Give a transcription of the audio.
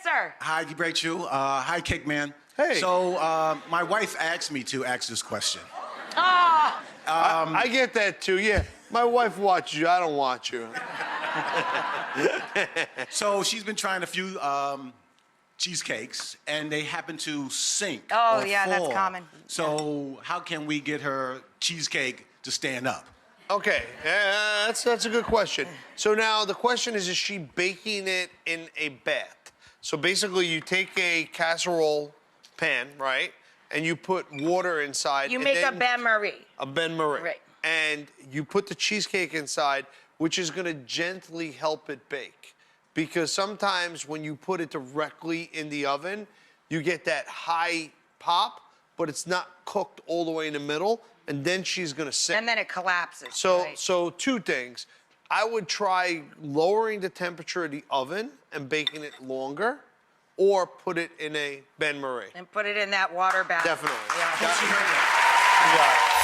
answer. Hi, Rachael. Hi, Cake Man. Hey. So, my wife asked me to ask this question. Oh, I get that too, yeah. My wife watches you, I don't watch you. So, she's been trying a few cheesecakes, and they happen to sink. Oh, or yeah, that's fall. common. So, how can we get her cheesecake to stand up? Okay, that's a good question. So now the question is she baking it in a bath? So basically you take a casserole pan, right? And you put water inside. you and make a then- bain-marie. A bain-marie. Right. And you put the cheesecake inside, which is gonna gently help it bake. Because sometimes when you put it directly in the oven, you get that high pop, but it's not cooked all the way in the middle, and then she's gonna sink. And then it collapses. So, right? so two things. I would try lowering the temperature of the oven and baking it longer, or put it in a bain-marie. And put it in that water bath. Definitely. Yeah. She heard that. You got it.